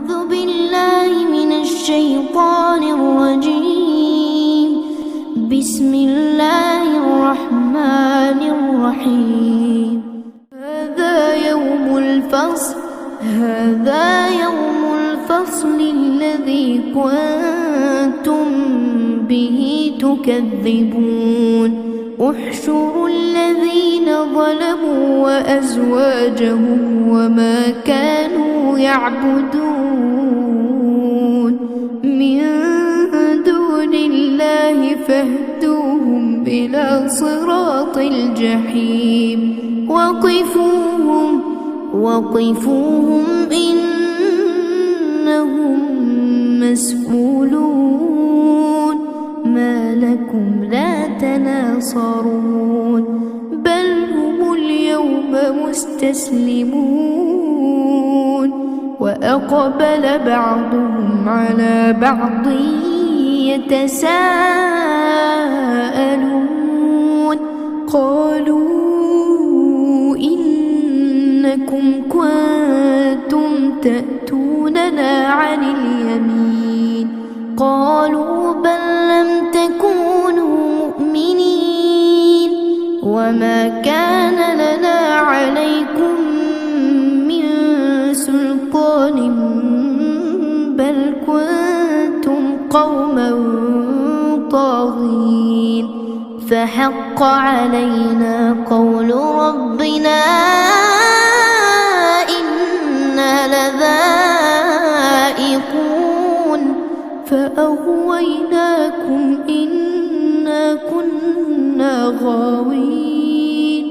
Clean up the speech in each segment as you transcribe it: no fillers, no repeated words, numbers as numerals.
أعوذ بالله من الشيطان الرجيم. بسم الله الرحمن الرحيم. هذا يوم الفصل الذي كنتم به تكذبون. احشروا الذين ظلموا وأزواجهم وما كانوا يعبدون من دون الله فاهدوهم إلى صراط الجحيم. وقفوهم إنهم مسؤولون. ما لكم لا تناصرون بل هم اليوم مستسلمون. وأقبل بعضهم على بعض يتساءلون. قالوا إنكم كنتم تأتوننا عن اليمين. قالوا بل لم تكونوا مؤمنين وما كان لنا عليكم من سلطان بل كنتم قوما طاغين. فحق علينا قول ربنا إنا لذائقون. فأغويناكم إنا كنا غاوين.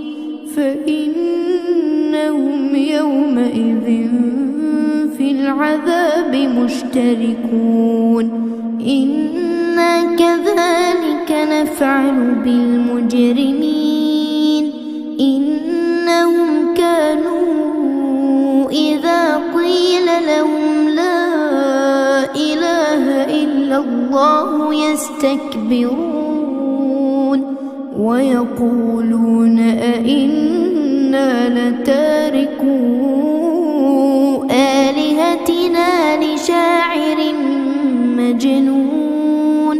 فإنهم يومئذ في العذاب مشتركون. إنا كذلك نفعل بالمجرمين. إنهم كانوا إذا قيل لهم لا إله إلا الله يستكبرون ويقولون أئنا لتاركو آلهتنا لشاعر مجنون.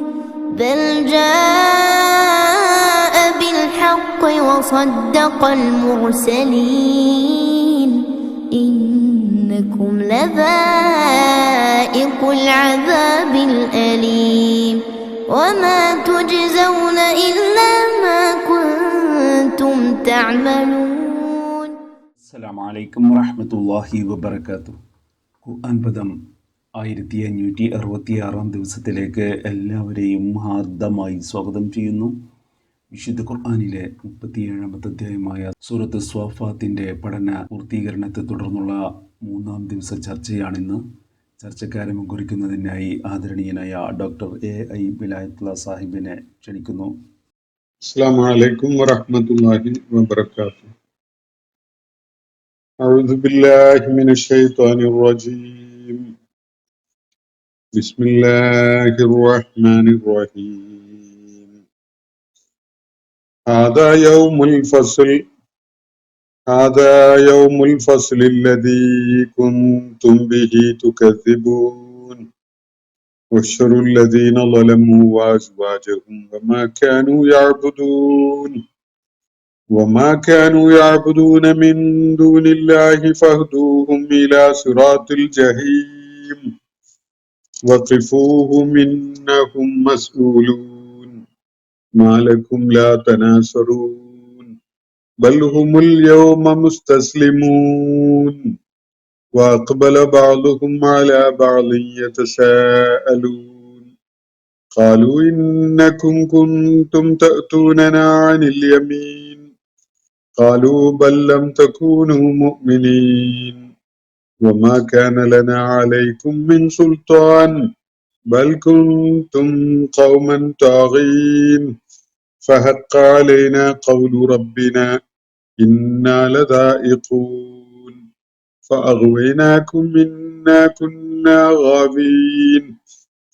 بل جاء بالحق وصدق المرسلين. إنكم لذائق العذاب الأليم وما تجزون إلا ما كنتم تعملون. السلام عليكم ورحمة الله وبركاته. ഖുർആൻ പദം 1566 ദിവസത്തിലേക്ക് എല്ലാവരെയും ഹാർദമായി സ്വാഗതം ചെയ്യുന്നു. വിശുദ്ധ ഖുർആനിലെ 37-ാമത്തെ അധ്യായമായ സൂറത്ത് സ്വാഫാത്തിൻ്റെ പഠന പൂർത്തീകരണത്തെ തുടർന്നുള്ള 3-ാം ദിവസ ചർച്ചയാണിന്ന്. ചർച്ചക്കാരെ മുൻകുറിക്കുന്നതിനായി ആദരണീയനായ ഡോക്ടർ A.I. വിലായത്തുള്ള സാഹിബിനെ ക്ഷണിക്കുന്നു. അസ്സലാമു അലൈക്കും വറഹ്മത്തുള്ളാഹി വബറകാതുഹു. അഊദു ബില്ലാഹി മിനശ് ശൈത്വാനിർ റജീം. ബിസ്മില്ലാഹിർ റഹ്മാനിർ റഹീം. ഹാദാ യൗമുൽ ഫസ്ൽ അല്ലദീ കുൻതും ബിഹി തുകദ്ദിബൂൻ. واحشروا الذين ظلموا وأزواجهم وما كانوا يعبدون من دون الله فاهدوهم إلى صراط الجحيم. وقفوهم إنهم مسؤولون. ما لكم لا تناصرون بل هم اليوم مستسلمون. وأقبل بعضهم على بعض يتساءلون. قالوا إنكم كنتم تأتوننا عن اليمين. قالوا بل لم تكونوا مؤمنين وما كان لنا عليكم من سلطان بل كنتم قوما طاغين. فحق علينا قول ربنا إنا لذائقون. فأغويناكم إنا كنا غاوين.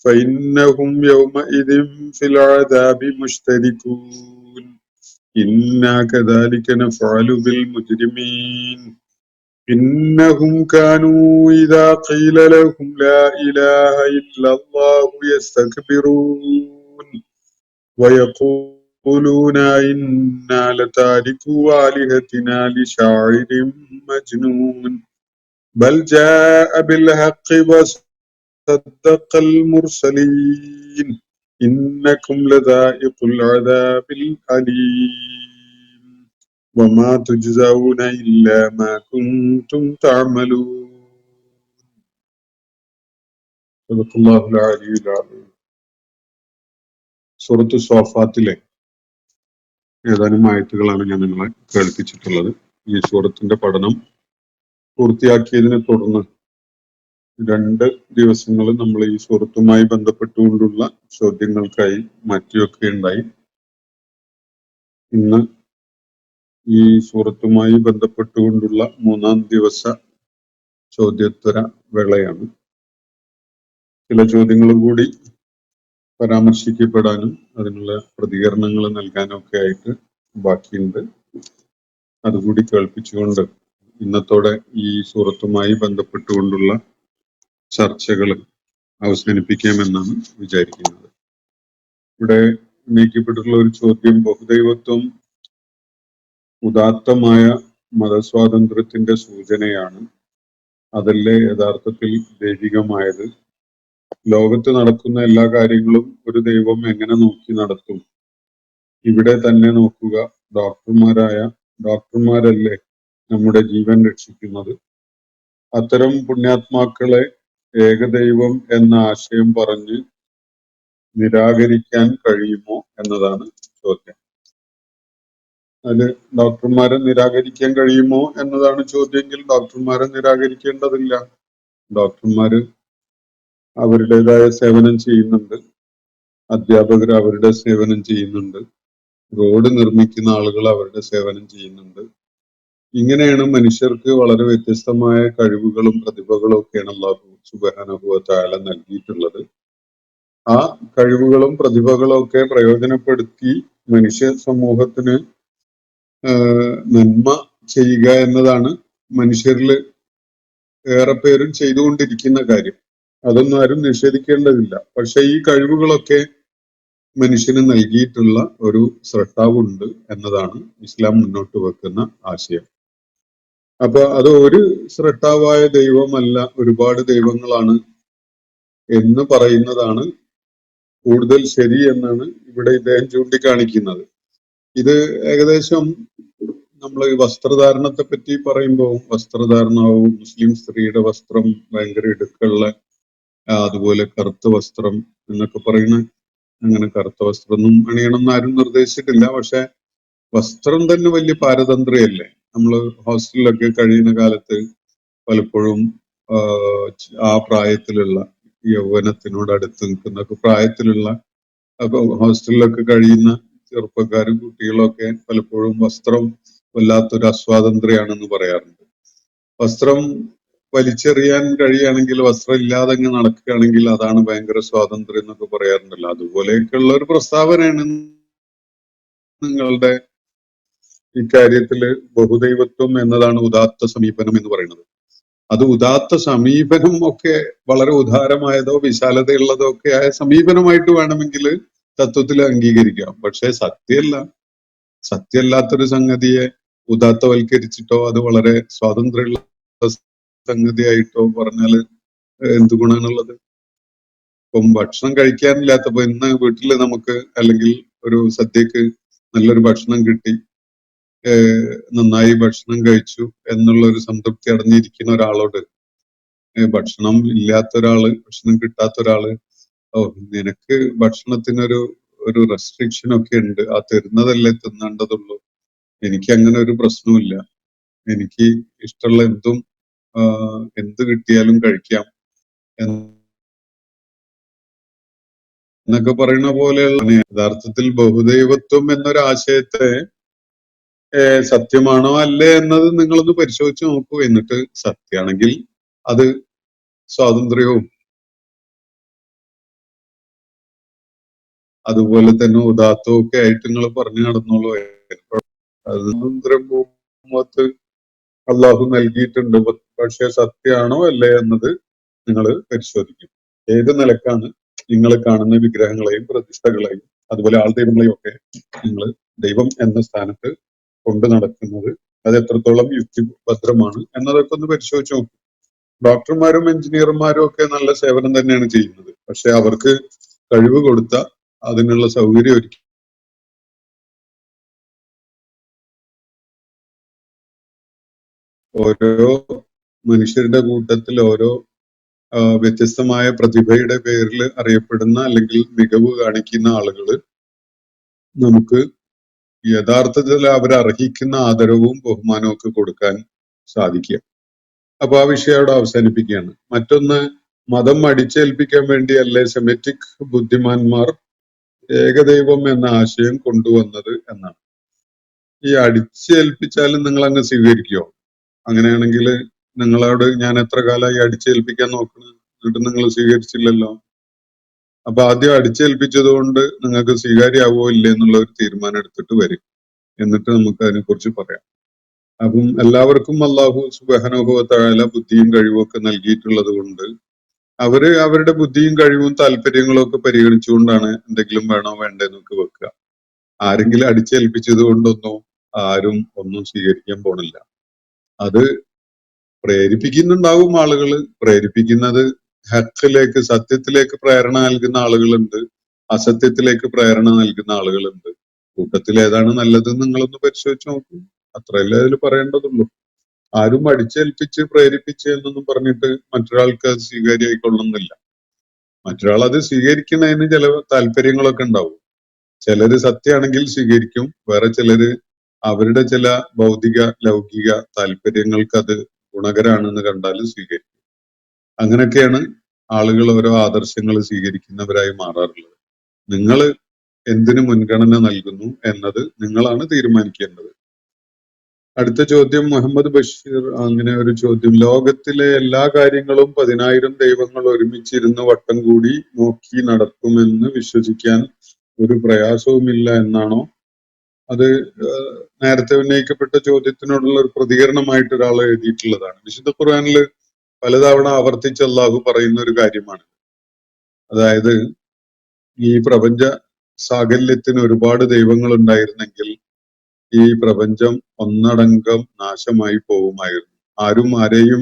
فإنهم يومئذ في العذاب مشتركون. إنا كذلك نفعل بالمجرمين. إنهم كانوا إذا قيل لهم لا إله إلا الله يستكبرون ويقولون إنا لتاركو آلهتنا لشاعر مجنون بل جاء بالحق وصدق المرسلين إنكم لذائق العذاب الأليم وما تجزون إلا ما كنتم تعملون صدق الله العلي العظيم. സൂറത്ത് സ്വാഫാത്തിലെ ഏതാനും ആയത്തുകളാണ് ഞാൻ നിങ്ങളെ കേൾപ്പിച്ചിട്ടുള്ളത്. ഈ സൂറത്തിന്റെ പഠനം പൂർത്തിയാക്കിയതിനെ തുടർന്ന് 2 ദിവസങ്ങൾ നമ്മൾ ഈ സൂറത്തുമായി ബന്ധപ്പെട്ടുകൊണ്ടുള്ള ചോദ്യങ്ങൾക്കായി മാറ്റിവെക്കുകയുണ്ടായി. ഇന്ന് ഈ സൂറത്തുമായി ബന്ധപ്പെട്ടുകൊണ്ടുള്ള 3-ാം ദിവസ ചോദ്യോത്തര വേളയാണ്. ചില ചോദ്യങ്ങൾ കൂടി പരാമർശിക്കപ്പെടാനും അതിനുള്ള പ്രതികരണങ്ങൾ നൽകാനും ഒക്കെ ആയിട്ട് ബാക്കിയുണ്ട്. അതുകൂടി കേൾപ്പിച്ചുകൊണ്ട് ഇന്നത്തോടെ ഈ സൂറത്തുമായി ബന്ധപ്പെട്ടുകൊണ്ടുള്ള ചർച്ചകൾ അവസാനിപ്പിക്കാമെന്നാണ് വിചാരിക്കുന്നത്. ഇവിടെ ഉന്നയിക്കപ്പെട്ടിട്ടുള്ള ഒരു ചോദ്യം, ബഹുദൈവത്വം ഉദാത്തമായ മതസ്വാതന്ത്ര്യത്തിന്റെ സൂചനയാണ്, അതല്ലേ യഥാർത്ഥത്തിൽ ദൈവികമായത്? ലോകത്ത് നടക്കുന്ന എല്ലാ കാര്യങ്ങളും ഒരു ദൈവം എങ്ങനെ നോക്കി നടത്തും? ഇവിടെ തന്നെ നോക്കുക, ഡോക്ടർമാരല്ലേ നമ്മുടെ ജീവൻ രക്ഷിക്കുന്നത്? അത്തരം പുണ്യാത്മാക്കളെ ഏകദൈവം എന്ന ആശയം പറഞ്ഞ് നിരാകരിക്കാൻ കഴിയുമോ എന്നതാണ് ചോദ്യം. അതില് ഡോക്ടർമാരെ നിരാകരിക്കാൻ കഴിയുമോ എന്നതാണ് ചോദ്യമെങ്കിൽ ഡോക്ടർമാരെ നിരാകരിക്കേണ്ടതില്ല. ഡോക്ടർമാര് അവരുടേതായ സേവനം ചെയ്യുന്നുണ്ട്, അധ്യാപകർ അവരുടെ സേവനം ചെയ്യുന്നുണ്ട്, റോഡ് നിർമ്മിക്കുന്ന ആളുകൾ അവരുടെ സേവനം ചെയ്യുന്നുണ്ട്. ഇങ്ങനെയാണ് മനുഷ്യർക്ക് വളരെ വ്യത്യസ്തമായ കഴിവുകളും പ്രതിഭകളും ഒക്കെയാണ് അല്ലാഹു സുബ്ഹാനഹു വ തആല നൽകിയിട്ടുള്ളത്. ആ കഴിവുകളും പ്രതിഭകളും ഒക്കെ പ്രയോജനപ്പെടുത്തി മനുഷ്യ സമൂഹത്തിന് നന്മ ചെയ്യുക എന്നതാണ് മനുഷ്യരിൽ ഏറെ പേരും ചെയ്തുകൊണ്ടിരിക്കുന്ന കാര്യം. അതൊന്നും ആരും നിഷേധിക്കേണ്ടതില്ല. പക്ഷെ ഈ കഴിവുകളൊക്കെ മനുഷ്യന് നൽകിയിട്ടുള്ള ഒരു സ്രഷ്ടാവുണ്ട് എന്നതാണ് ഇസ്ലാം മുന്നോട്ട് വെക്കുന്ന ആശയം. അപ്പൊ അത് ഒരു സ്രഷ്ടാവായ ദൈവമല്ല, ഒരുപാട് ദൈവങ്ങളാണ് എന്ന് പറയുന്നതാണ് കൂടുതൽ ശരി എന്നാണ് ഇവിടെ ഇദ്ദേഹം ചൂണ്ടിക്കാണിക്കുന്നത്. ഇത് ഏകദേശം നമ്മൾ ഈ വസ്ത്രധാരണത്തെ പറ്റി പറയുമ്പോൾ, വസ്ത്രധാരണവും മുസ്ലിം സ്ത്രീയുടെ വസ്ത്രം ഭയങ്കര ഇടുക്കുള്ള, അതുപോലെ കറുത്ത വസ്ത്രം എന്നൊക്കെ പറയുന്ന, അങ്ങനെ കറുത്ത വസ്ത്രമൊന്നും അണിയണമെന്ന് ആരും നിർദ്ദേശിച്ചിട്ടില്ല. പക്ഷെ വസ്ത്രം തന്നെ വലിയ പാരതന്ത്രയല്ലേ? നമ്മൾ ഹോസ്റ്റലിലൊക്കെ കഴിയുന്ന കാലത്ത് പലപ്പോഴും ആ പ്രായത്തിലുള്ള യൗവനത്തിനോട് അടുത്ത് നിൽക്കുന്ന പ്രായത്തിലുള്ള ഹോസ്റ്റലിലൊക്കെ കഴിയുന്ന ചെറുപ്പക്കാരും കുട്ടികളൊക്കെ പലപ്പോഴും വസ്ത്രം വല്ലാത്തൊരു അസ്വാതന്ത്ര്യമാണെന്ന് പറയാറുണ്ട്. വസ്ത്രം വലിച്ചെറിയാൻ കഴിയുകയാണെങ്കിൽ, വസ്ത്രം ഇല്ലാതെ അങ്ങ് നടക്കുകയാണെങ്കിൽ അതാണ് ഭയങ്കര സ്വാതന്ത്ര്യം എന്നൊക്കെ പറയാറുണ്ടല്ലോ. അതുപോലെയൊക്കെയുള്ള ഒരു പ്രസ്താവനയാണ് നിങ്ങളുടെ ഇക്കാര്യത്തില്. ബഹുദൈവത്വം എന്നതാണ് ഉദാത്ത സമീപനം എന്ന് പറയുന്നത്. അത് ഉദാത്ത സമീപനം ഒക്കെ വളരെ ഉദാരമായതോ വിശാലതയുള്ളതോ ഒക്കെ ആയ സമീപനമായിട്ട് വേണമെങ്കിൽ തത്വത്തിൽ അംഗീകരിക്കാം. പക്ഷെ സത്യമല്ലാത്തൊരു സംഗതിയെ ഉദാത്തവൽക്കരിച്ചിട്ടോ അത് വളരെ സ്വാതന്ത്ര്യമുള്ള സംഗതിയായിട്ടോ പറഞ്ഞാല് എന്ത് ഗുണാണുള്ളത്? ഇപ്പം ഭക്ഷണം കഴിക്കാനില്ലാത്തപ്പോ ഇന്ന് വീട്ടില് നമുക്ക് അല്ലെങ്കിൽ ഒരു സദ്യക്ക് നല്ലൊരു ഭക്ഷണം കിട്ടി, നന്നായി ഭക്ഷണം കഴിച്ചു എന്നുള്ള ഒരു സംതൃപ്തി അടഞ്ഞിരിക്കുന്ന ഒരാളോട് ഭക്ഷണം ഇല്ലാത്ത ഒരാള്, ഭക്ഷണം കിട്ടാത്ത ഒരാള്, നിനക്ക് ഭക്ഷണത്തിനൊരു റെസ്ട്രിക്ഷൻ ഒക്കെ ഉണ്ട്, ആ തരുന്നതല്ലേ തിന്നേണ്ടതുള്ളൂ, എനിക്ക് അങ്ങനെ ഒരു പ്രശ്നമില്ല, എനിക്ക് ഇഷ്ടമുള്ള എന്ത് കിട്ടിയാലും കഴിക്കാം എന്നൊക്കെ പറയുന്ന പോലെയുള്ള, യഥാർത്ഥത്തിൽ ബഹുദൈവത്വം എന്നൊരു ആശയത്തെ സത്യമാണോ അല്ലേ എന്നത് നിങ്ങളൊന്ന് പരിശോധിച്ച് നോക്കൂ. എന്നിട്ട് സത്യമാണെങ്കിൽ അത് സ്വാതന്ത്ര്യവും അതുപോലെ തന്നെ ഉദാത്തവും ഒക്കെ ആയിട്ട് നിങ്ങൾ പറഞ്ഞു നടന്നോളൂ. സ്വാതന്ത്ര്യം അള്ളാഹു നൽകിയിട്ടുണ്ട്. പക്ഷെ സത്യമാണോ അല്ലേ എന്നത് നിങ്ങൾ പരിശോധിക്കും. ഏത് നിലക്കാണ് നിങ്ങൾ കാണുന്ന വിഗ്രഹങ്ങളെയും പ്രതിഷ്ഠകളെയും അതുപോലെ ആൾ ദൈവങ്ങളെയും ഒക്കെ നിങ്ങൾ ദൈവം എന്ന സ്ഥാനത്ത് കൊണ്ടു നടക്കുന്നത് അത് എത്രത്തോളം യുക്തിഭദ്രമാണ് എന്നതൊക്കെ ഒന്ന് പരിശോധിച്ച് നോക്കും. ഡോക്ടർമാരും എഞ്ചിനീയർമാരും ഒക്കെ നല്ല സേവനം തന്നെയാണ് ചെയ്യുന്നത്. പക്ഷെ അവർക്ക് കഴിവ് കൊടുത്ത അതിനുള്ള സൗകര്യം ഒരുക്കി ഓരോ മനുഷ്യരുടെ കൂട്ടത്തിൽ ഓരോ വ്യത്യസ്തമായ പ്രതിഭയുടെ പേരിൽ അറിയപ്പെടുന്ന അല്ലെങ്കിൽ മികവ് കാണിക്കുന്ന ആളുകൾ നമുക്ക് യഥാർത്ഥത്തിൽ അവർ അർഹിക്കുന്ന ആദരവും ബഹുമാനവും ഒക്കെ കൊടുക്കാൻ സാധിക്കുക. അപ്പൊ ആ വിഷയം അവിടെ അവസാനിപ്പിക്കുകയാണ്. മറ്റൊന്ന്, മതം അടിച്ചേൽപ്പിക്കാൻ വേണ്ടിയല്ലേ സെമിറ്റിക് ബുദ്ധിമാന്മാർ ഏകദൈവം എന്ന ആശയം കൊണ്ടുവന്നത് എന്നാണ്. ഈ അടിച്ചേൽപ്പിച്ചാലും നിങ്ങൾ അങ്ങ് സ്വീകരിക്കുമോ? അങ്ങനെയാണെങ്കിൽ നിങ്ങളോട് ഞാൻ എത്ര കാലമായി അടിച്ചേൽപ്പിക്കാൻ നോക്കണം, എന്നിട്ട് നിങ്ങൾ സ്വീകരിച്ചില്ലല്ലോ. അപ്പൊ ആദ്യം അടിച്ചേൽപ്പിച്ചത് കൊണ്ട് നിങ്ങൾക്ക് സ്വീകാര്യാവോ ഇല്ലേ എന്നുള്ള ഒരു തീരുമാനം എടുത്തിട്ട് വരും. എന്നിട്ട് നമുക്ക് അതിനെ കുറിച്ച് പറയാം. അപ്പം എല്ലാവർക്കും അള്ളാഹു സുബ്ഹാനഹു വ തആല ബുദ്ധിയും കഴിവും ഒക്കെ നൽകിയിട്ടുള്ളത് കൊണ്ട് അവര് അവരുടെ ബുദ്ധിയും കഴിവും താല്പര്യങ്ങളും ഒക്കെ പരിഗണിച്ചുകൊണ്ടാണ് എന്തെങ്കിലും വേണോ വേണ്ടെന്നൊക്കെ വെക്കുക. ആരെങ്കിലും അടിച്ചേൽപ്പിച്ചത് കൊണ്ടൊന്നും ആരും ഒന്നും സ്വീകരിക്കാൻ പോണില്ല. അത് പ്രേരിപ്പിക്കുന്നുണ്ടാവും ആളുകള്. പ്രേരിപ്പിക്കുന്നത് ഹക്കിലേക്ക്, സത്യത്തിലേക്ക് പ്രേരണ നൽകുന്ന ആളുകളുണ്ട്, അസത്യത്തിലേക്ക് പ്രേരണ നൽകുന്ന ആളുകളുണ്ട്. കൂട്ടത്തിൽ ഏതാണ് നല്ലത് നിങ്ങളൊന്ന് പരിശോധിച്ച് നോക്കൂ. അത്രയല്ലേ അതിൽ പറയേണ്ടതുള്ളൂ. ആരും അടിച്ചേൽപ്പിച്ച് പ്രേരിപ്പിച്ച് എന്നൊന്നും പറഞ്ഞിട്ട് മറ്റൊരാൾക്ക് അത് സ്വീകാര്യമായിക്കൊള്ളുന്നില്ല. മറ്റൊരാൾ അത് സ്വീകരിക്കുന്നതിന് ചില താല്പര്യങ്ങളൊക്കെ ഉണ്ടാവും. ചിലര് സത്യമാണെങ്കിൽ സ്വീകരിക്കും, വേറെ ചിലര് അവരുടെ ചില ഭൗതിക ലൗകിക താല്പര്യങ്ങൾക്ക് അത് ഗുണകരാണെന്ന് കണ്ടാൽ സ്വീകരിക്കും. അങ്ങനെയൊക്കെയാണ് ആളുകൾ ഓരോ ആദർശങ്ങൾ സ്വീകരിക്കുന്നവരായി മാറാറുള്ളത്. നിങ്ങൾ എന്തിനു മുൻഗണന നൽകുന്നു എന്നത് നിങ്ങളാണ് തീരുമാനിക്കേണ്ടത്. അടുത്ത ചോദ്യം മുഹമ്മദ് ബഷീർ, അങ്ങനെ ഒരു ചോദ്യം. ലോകത്തിലെ എല്ലാ കാര്യങ്ങളും 10,000 ദൈവങ്ങൾ ഒരുമിച്ചിരുന്ന് വട്ടം കൂടി നോക്കി നടത്തുമെന്ന് വിശ്വസിക്കാൻ ഒരു പ്രയാസവുമില്ല എന്നാണോ? അത് നേരത്തെ ഉന്നയിക്കപ്പെട്ട ചോദ്യത്തിനോടുള്ള ഒരു പ്രതികരണമായിട്ട് ഒരാൾ എഴുതിയിട്ടുള്ളതാണ്. വിശുദ്ധ ഖുർആനിൽ പലതവണ ആവർത്തിച്ച് അള്ളാഹു പറയുന്ന ഒരു കാര്യമാണ്. അതായത് ഈ പ്രപഞ്ച സാകല്യത്തിന് ഒരുപാട് ദൈവങ്ങൾ ഉണ്ടായിരുന്നെങ്കിൽ ഈ പ്രപഞ്ചം ഒന്നടങ്കം നാശമായി പോകുമായിരുന്നു. ആരും ആരെയും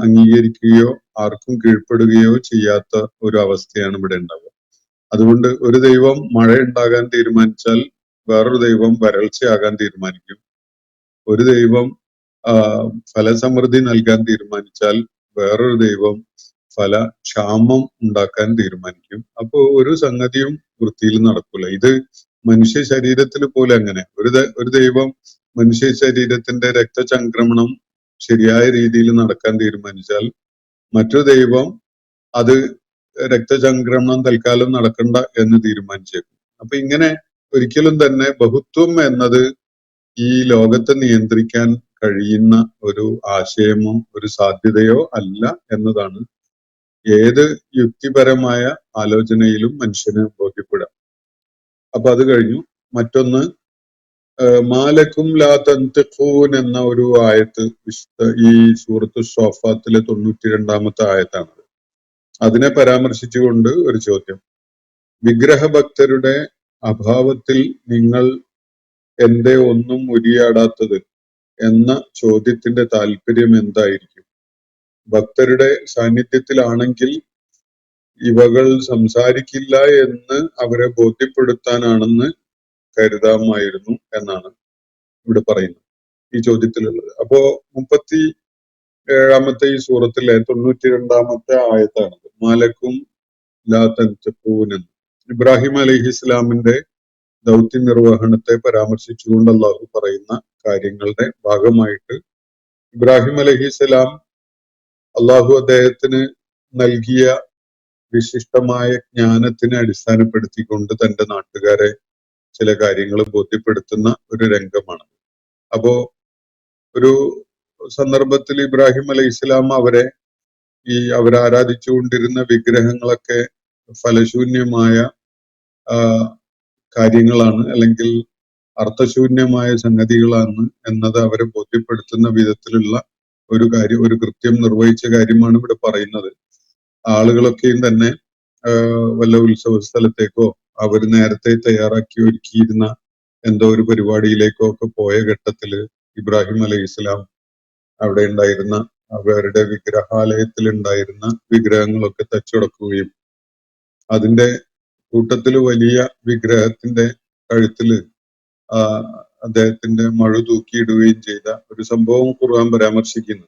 അംഗീകരിക്കുകയോ ആർക്കും കീഴ്പ്പെടുകയോ ചെയ്യാത്ത ഒരു അവസ്ഥയാണ് ഇവിടെ ഉണ്ടാവുക. അതുകൊണ്ട് ഒരു ദൈവം മഴ ഉണ്ടാകാൻ തീരുമാനിച്ചാൽ വേറൊരു ദൈവം വരൾച്ചയാകാൻ തീരുമാനിക്കും. ഒരു ദൈവം ഫലസമൃദ്ധി നൽകാൻ തീരുമാനിച്ചാൽ വേറൊരു ദൈവം ഫലക്ഷാമം ഉണ്ടാക്കാൻ തീരുമാനിക്കും. അപ്പോ ഒരു സംഗതിയും വൃത്തിയിൽ നടക്കില്ല. ഇത് മനുഷ്യ ശരീരത്തിൽ പോലെ അങ്ങനെ ഒരു ദൈവം മനുഷ്യ ശരീരത്തിന്റെ രക്തചംക്രമണം ശരിയായ രീതിയിൽ നടക്കാൻ തീരുമാനിച്ചാൽ മറ്റൊരു ദൈവം അത് രക്തചംക്രമണം തൽക്കാലം നടക്കണ്ട എന്ന് തീരുമാനിച്ചേക്കും. അപ്പൊ ഇങ്ങനെ ഒരിക്കലും തന്നെ ബഹുത്വം എന്നത് ഈ ലോകത്തെ നിയന്ത്രിക്കാൻ കഴിയുന്ന ഒരു ആശയമോ ഒരു സാധ്യതയോ അല്ല എന്നതാണ് ഏത് യുക്തിപരമായ ആലോചനയിലും മനുഷ്യന് ബോധ്യപ്പെടുക. അപ്പൊ അത് കഴിഞ്ഞു. മറ്റൊന്ന്, മാലക്കും ലാ തൻതിഖൂൻ എന്ന ഒരു ആയത്ത് ഈ സൂറത്ത് സ്വാഫാത്തിലെ 92-ാമത്തെ ആയത്താണ്. അതിനെ പരാമർശിച്ചുകൊണ്ട് ഒരു ചോദ്യം. വിഗ്രഹഭക്തരുടെ അഭാവത്തിൽ നിങ്ങൾ എന്തേ ഒന്നും ഉരിയാടാത്തത് എന്ന ചോദ്യത്തിന്റെ താല്പര്യം എന്തായിരിക്കും? ഭക്തരുടെ സാന്നിധ്യത്തിലാണെങ്കിൽ ഇവകൾ സംസാരിക്കില്ല എന്ന് അവരെ ബോധ്യപ്പെടുത്താനാണെന്ന് കരുതാമായിരുന്നു എന്നാണ് ഇവിടെ പറയുന്നത്, ഈ ചോദ്യത്തിലുള്ളത്. അപ്പോ 37-ാമത്തെ ഈ സൂറത്തിലെ 92-ാമത്തെ ആയത്താണത്. മാലക്കും ലാ തൻതിഖൂൻ എന്ന്. ഇബ്രാഹിം അലൈഹിസ്ലാമിന്റെ ദൗത്യ നിർവഹണത്തെ പരാമർശിച്ചുകൊണ്ട് അള്ളാഹു പറയുന്ന കാര്യങ്ങളുടെ ഭാഗമായിട്ട് ഇബ്രാഹിം അലൈഹിസ്സലാം അള്ളാഹു അദ്ദേഹത്തിന് നൽകിയ വിശിഷ്ടമായ ജ്ഞാനത്തിനെ അടിസ്ഥാനപ്പെടുത്തിക്കൊണ്ട് തന്റെ നാട്ടുകാരെ ചില കാര്യങ്ങൾ ബോധ്യപ്പെടുത്തുന്ന ഒരു രംഗമാണ്. അപ്പോ ഒരു സന്ദർഭത്തിൽ ഇബ്രാഹിം അലൈഹിസ്സലാം അവരാരാധിച്ചുകൊണ്ടിരുന്ന വിഗ്രഹങ്ങളൊക്കെ ഫലശൂന്യമായ കാര്യങ്ങളാണ്, അല്ലെങ്കിൽ അർത്ഥശൂന്യമായ സംഗതികളാണ് എന്നത് അവരെ ബോധ്യപ്പെടുത്തുന്ന വിധത്തിലുള്ള ഒരു കൃത്യം നിർവഹിച്ച കാര്യമാണ് ഇവിടെ പറയുന്നത്. ആളുകളൊക്കെയും തന്നെ വല്ല ഉത്സവ സ്ഥലത്തേക്കോ അവർ നേരത്തെ തയ്യാറാക്കി ഒരുക്കിയിരുന്ന എന്തോ ഒരു പരിപാടിയിലേക്കോ ഒക്കെ പോയ ഘട്ടത്തില് ഇബ്രാഹിം അലൈഹി ഇസ്ലാം അവിടെ ഉണ്ടായിരുന്ന അവരുടെ വിഗ്രഹാലയത്തിൽ ഉണ്ടായിരുന്ന വിഗ്രഹങ്ങളൊക്കെ തച്ചുടക്കുകയും അതിന്റെ കൂട്ടത്തില് വലിയ വിഗ്രഹത്തിന്റെ കഴുത്തില് അദ്ദേഹത്തിന്റെ മഴു തൂക്കിയിടുകയും ചെയ്ത ഒരു സംഭവം ഖുർആൻ പരാമർശിക്കുന്നു.